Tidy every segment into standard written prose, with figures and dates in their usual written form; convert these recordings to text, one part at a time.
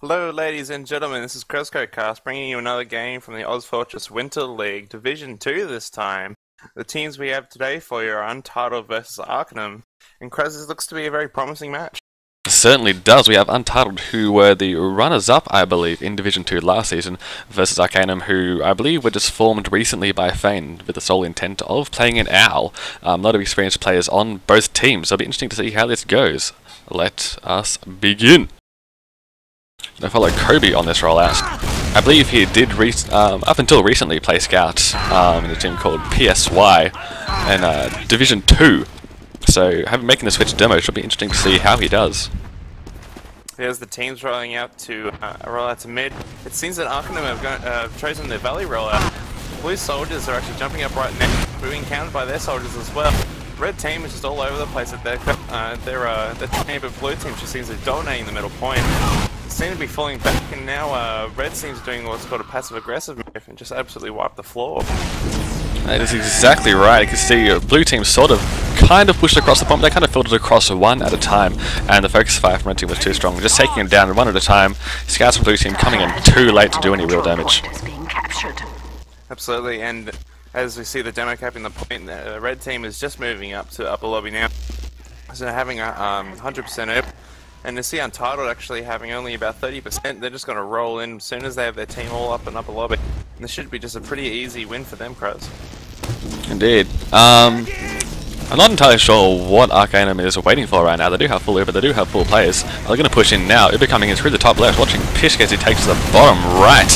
Hello ladies and gentlemen, this is CRUZ bringing you another game from the OZ Winter League, Division 2 this time. The teams we have today for you are Untitled versus Arcanum, and CRUZ looks to be a very promising match. It certainly does. We have Untitled, who were the runners-up, I believe, in Division 2 last season, versus Arcanum, who I believe were just formed recently by Fane with the sole intent of playing an OWL. A lot of experienced players on both teams, so it'll be interesting to see how this goes. Let us begin. I follow Kobe on this rollout. I believe he did, up until recently, play Scout in a team called PSY in Division 2. So, making the switch demo should be interesting to see how he does. Here's the teams rolling out to mid. It seems that Arcanum have chosen their Valley rollout. Blue soldiers are actually jumping up right now, being countered by their soldiers as well. Red team is just all over the place at their team, but blue team just seems to be dominating the middle point. Seem to be falling back, and now red team's doing what's called a passive-aggressive move and just absolutely wipe the floor. That is exactly right. You can see blue team sort of kind of pushed across the point, but they kind of filtered across one at a time, and the focus fire from red team was too strong, just taking them down one at a time. Scouts from blue team coming in too late to do any real damage. Absolutely, and as we see the demo capping the point, the red team is just moving up to upper lobby now, so having a 100% open. And to see Untitled actually having only about 30%, they're just going to roll in as soon as they have their team all up and upper lobby. And this should be just a pretty easy win for them, CRUZ. Indeed. I'm not entirely sure what Arcanum is waiting for right now. They do have full Uber, they do have full players. They're going to push in now. Uber coming in through the top left, watching Pishk as he takes the bottom right.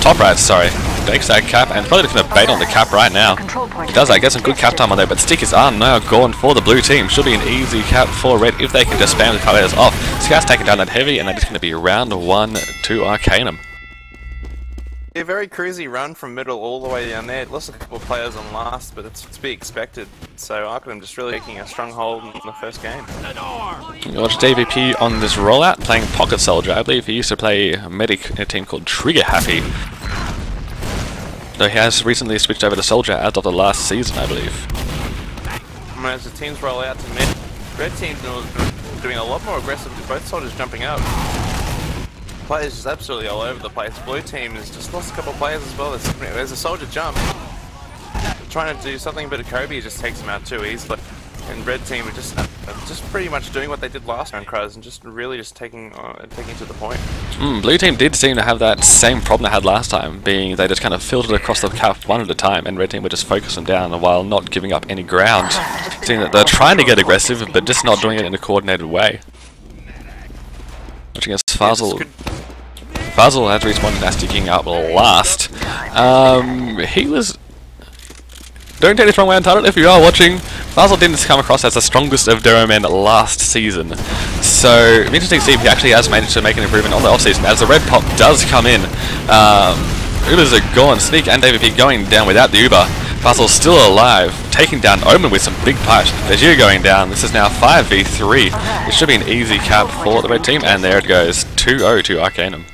Top right, sorry. Takes that cap, and probably looking to bait on the cap right now. He does that, gets some good cap time on there, but stickers are now gone for the blue team. Should be an easy cap for red if they can just spam the players off. Scouts taking down that heavy, and that is going to be round 1 to Arcanum. A very cruisy run from middle all the way down there. It lost a couple of players on last, but it's to be expected. So Arcanum just really taking a strong hold in the first game. You watch DVP on this rollout, playing Pocket Soldier. I believe he used to play medic in a team called Trigger Happy. Though he has recently switched over to Soldier as of the last season, I believe. As the teams roll out to mid, red team's doing a lot more aggressive with both soldiers jumping up. Players just absolutely all over the place. Blue team has just lost a couple of players as well. There's a soldier jump. Trying to do something, but Kobe just takes him out too easily. And red team are just pretty much doing what they did last round, CRUZ, and just really just taking to the point. Blue team did seem to have that same problem they had last time, being they just kind of filtered across the cap one at a time, and red team would just focus them down while not giving up any ground. Seeing that they're trying to get aggressive, but just not doing it in a coordinated way. Watching as Fazl. Fazl has respawned and sticking up last. He was... Don't take this wrong way, Untitled. If you are watching, Fazl didn't come across as the strongest of Duro men last season. So, it'll be interesting to see if he actually has managed to make an improvement on the off-season. As the red pop does come in, Ubers are gone. Sneak and DVP going down without the Uber. Fazl's still alive, taking down Omen with some big pipes. There's you going down. This is now 5v3. It should be an easy cap for the red team, and there it goes. 2-0 to Arcanum.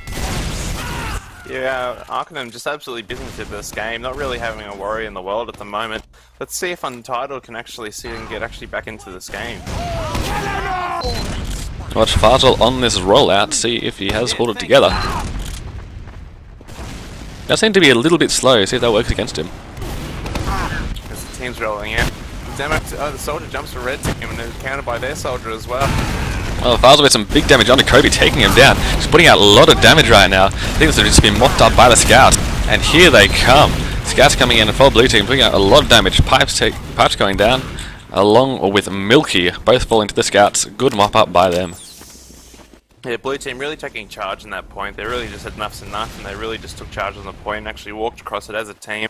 Yeah, Arcanum just absolutely business at this game, not really having a worry in the world at the moment. Let's see if Untitled can actually see and get back into this game. Watch Fazl on this rollout, see if he has pulled it together. That seemed to be a little bit slow, see if that works against him. As the team's rolling out. The soldier jumps for red team and is countered by their soldier as well. Well, Fazl with some big damage onto Kobe, taking him down. He's putting out a lot of damage right now. Things have just been mopped up by the Scouts. And here they come. Scouts coming in full blue team, putting out a lot of damage. Pipes going down, along with Milky, both falling to the Scouts. Good mop up by them. Yeah, blue team really taking charge in that point. They really just had enough's enough, and they really just took charge on the point and actually walked across it as a team.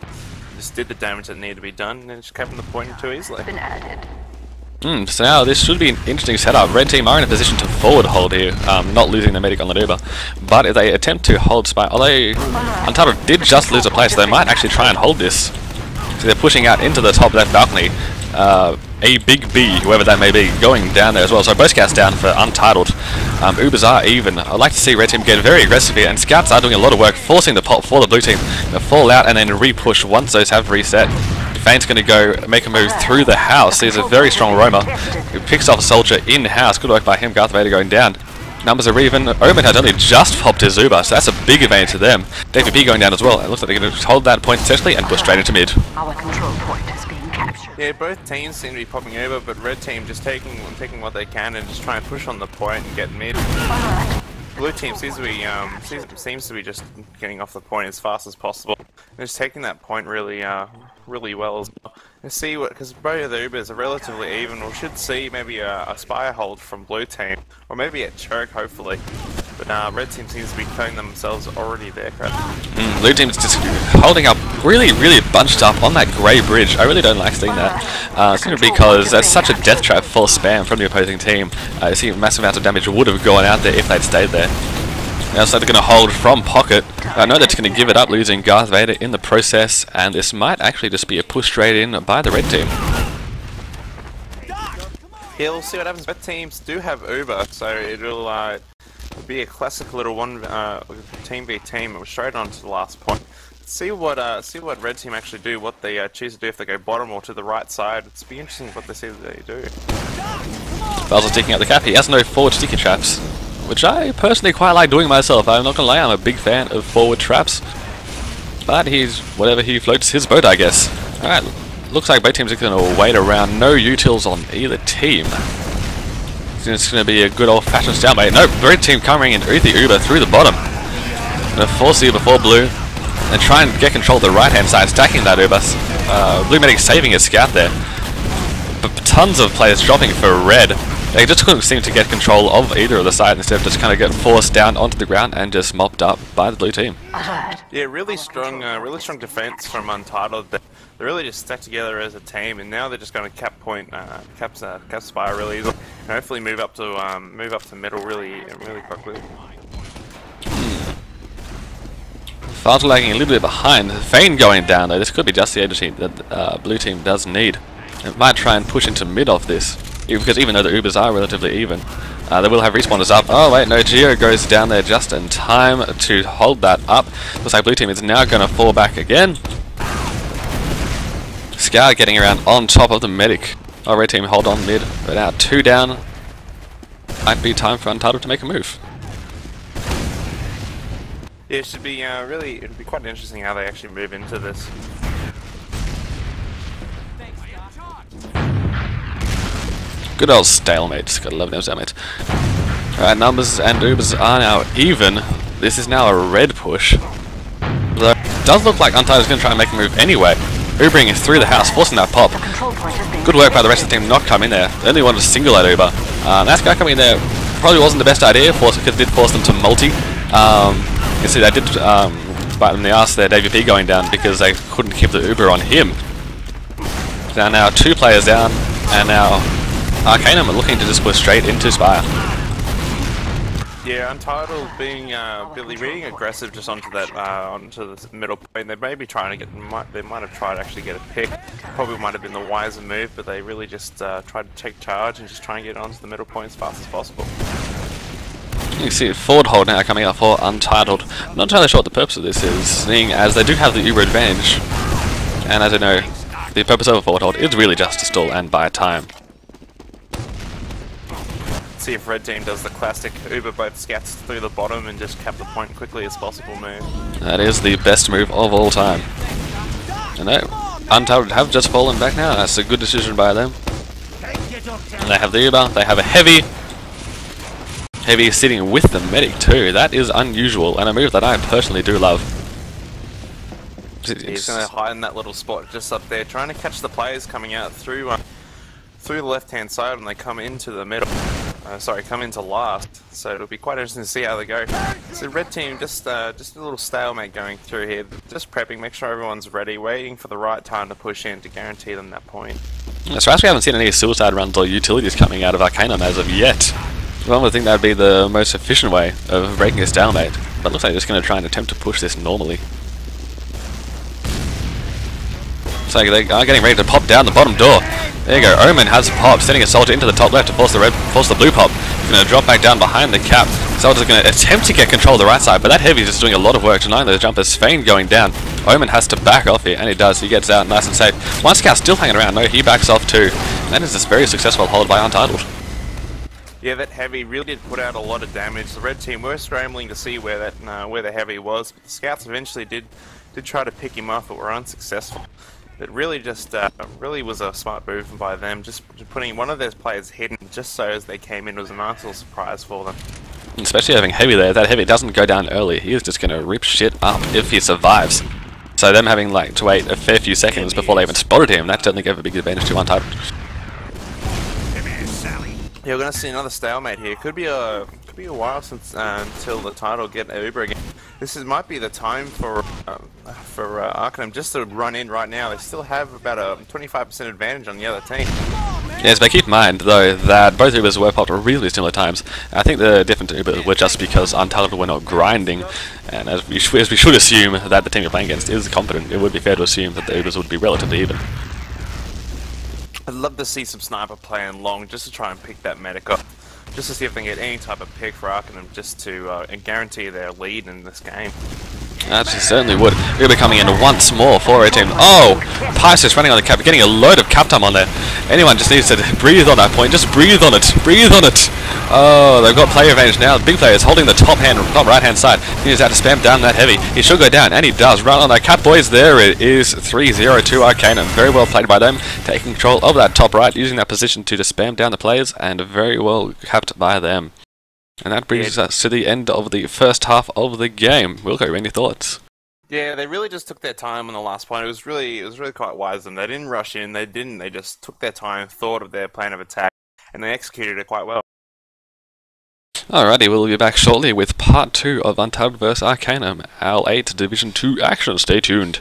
Just did the damage that needed to be done, and just kept the point too easily. So now this should be an interesting setup. Red team are in a position to forward hold here, not losing the medic on the Uber. But if they attempt to hold spy, although Untitled did just lose a place, so they might actually try and hold this. So they're pushing out into the top left balcony. A big B, whoever that may be, going down there as well. So both Scouts down for Untitled. Ubers are even. I'd like to see red team get very aggressive here, and Scouts are doing a lot of work, forcing the pop for the blue team. They'll fall out and then re-push once those have reset. Fane's going to go make a move through the house. He's a very strong roamer. He picks off a soldier in-house. Good work by him. Garth Vader going down. Numbers are even. Omen has only just popped his Zuba, so that's a big advantage to them. Div2 going down as well. It looks like they're going to hold that point successfully and push straight into mid. Our control point is being captured. Yeah, both teams seem to be popping over, but red team just taking what they can and just trying to push on the point and get mid. Blue team seems to be just getting off the point as fast as possible. And just taking that point really well as well. Let's see what, because both of the Ubers are relatively even. We should see maybe a Spire hold from blue team, or maybe a choke hopefully. But red team seems to be putting themselves already there. Blue team's just holding up really bunched up on that grey bridge. I really don't like seeing that. Simply because that's such a death trap full spam from the opposing team. You see massive amounts of damage would have gone out there if they'd stayed there. Now so they're going to hold from pocket. I know they're just going to give it up, losing Darth Vader in the process, and this might actually just be a push straight in by the red team. Yeah, we'll see what happens. Both teams do have Uber, so it'll be a classic little team v team. We're straight on to the last point. See what red team actually do, what they choose to do if they go bottom or to the right side. It's be interesting what they see that they do. Bowser's taking out the cap. He has no forward sticky traps, which I personally quite like doing myself. I'm not gonna lie, I'm a big fan of forward traps. But he's whatever he floats his boat, I guess. Alright, looks like both teams are gonna wait around. No utils on either team. It's gonna be a good old fashioned stalemate. Nope, red team coming in with the Uber through the bottom. Gonna force the Uber for blue. And try and get control of the right hand side, stacking that Uber. Blue medic saving his scout there. But tons of players dropping for red. They just couldn't seem to get control of either of the side, instead of just kind of getting forced down onto the ground and just mopped up by the blue team. Yeah, really strong defense from Untitled. They're really just stuck together as a team, and now they're just going to cap Spire really easily, and hopefully move up to middle really quickly. Fazel lagging a little bit behind. Fane going down though. This could be just the edge team that blue team does need. It might try and push into mid off this, because even though the Ubers are relatively even, they will have respawners up. Oh wait, no, Geo goes down there just in time to hold that up. Looks like blue team is now going to fall back again. Scar getting around on top of the medic. Oh, red team hold on mid, but now 2 down. Might be time for Untitled to make a move. Yeah, it should be it'll be quite interesting how they actually move into this. Good old stalemates, gotta love them stalemates. Alright, numbers and Ubers are now even. This is now a red push. Though it does look like Untitled is going to try and make a move anyway. Ubering is through the house, forcing that pop. Good work by the rest of the team not come in there. They only wanted to single that Uber. That guy coming in there probably wasn't the best idea, because it did force them to multi. You see, they did bite them in the arse there, Div2 going down, because they couldn't keep the Uber on him. Now 2 players down, and now Arcanum are looking to just push straight into Spire. Yeah, Untitled being being aggressive just onto the middle point. They may be trying to get, they might have tried to actually get a pick. Probably might have been the wiser move, but they really just tried to take charge and just try and get onto the middle point as fast as possible. You see a forward hold now coming up for Untitled. I'm not entirely sure what the purpose of this is, seeing as they do have the Uber advantage. And as I know, the purpose of a forward hold is really just to stall and buy time. See if red team does the classic Uber both scats through the bottom and just cap the point quickly as possible move. That is the best move of all time. And no, Untitled have just fallen back now. That's a good decision by them. And they have the Uber, they have a heavy sitting with the medic too. That is unusual, and a move that I personally do love. He's going to hide in that little spot just up there, trying to catch the players coming out through the left-hand side when they come into the middle. Come into last. So it'll be quite interesting to see how they go. So red team just a little stalemate going through here, just prepping, make sure everyone's ready, waiting for the right time to push in to guarantee them that point. That's right. We haven't seen any suicide runs or utilities coming out of Arcanum as of yet. One would think that would be the most efficient way of breaking a stalemate, but it looks like they're just going to try and attempt to push this normally. So they are getting ready to pop down the bottom door. There you go, Omen has popped, sending a soldier into the top left to force the blue pop. He's going to drop back down behind the cap. Soldier's going to attempt to get control of the right side, but that heavy is just doing a lot of work denying those jumpers. Fane going down. Omen has to back off here, and he does. He gets out nice and safe. One scout still hanging around. No, he backs off too. That is this very successful hold by Untitled. Yeah, that heavy really did put out a lot of damage. The red team were scrambling to see where that where the heavy was, but the scouts eventually did try to pick him off, but were unsuccessful. It really just really was a smart move by them, just putting one of their players hidden just so as they came in was a nice little surprise for them. Especially having heavy there. That heavy doesn't go down early. He is just going to rip shit up if he survives. So them having like to wait a fair few seconds before they even spotted him, that certainly gave a big advantage to Untitled. Yeah, we're going to see another stalemate here. Could be a while since until the title get Uber again. Might be the time for Arcanum just to run in right now. They still have about a 25% advantage on the other team. Yes, but keep in mind though that both Ubers were popped at really similar times. I think the different Ubers were just because Untitled were not grinding, and as we should assume that the team you're playing against is competent, it would be fair to assume that the Ubers would be relatively even. I'd love to see some sniper playing long just to try and pick that medic up. Just to see if they can get any type of pick for Arcanum just to guarantee their lead in this game. Actually, certainly would. We'll be coming in once more for a team. Oh! Pice just running on the cap, getting a load of cap time on there. Anyone just needs to breathe on that point. Just breathe on it. Breathe on it. Oh, they've got player advantage now. The big player is holding the top right hand side. He just had to spam down that heavy. He should go down, and he does. Run on that cap, boys. There it is. 3-0 to Arcanum. Very well played by them. Taking control of that top right, using that position to just spam down the players, and very well capped by them. And that brings us to the end of the first half of the game. Wilco, any thoughts? Yeah, they really just took their time on the last point. It was really quite wise of them. They didn't rush in. They just took their time, thought of their plan of attack, and they executed it quite well. Alrighty, we'll be back shortly with part 2 of Untitled vs Arcanum, OWL8 Division 2 action. Stay tuned.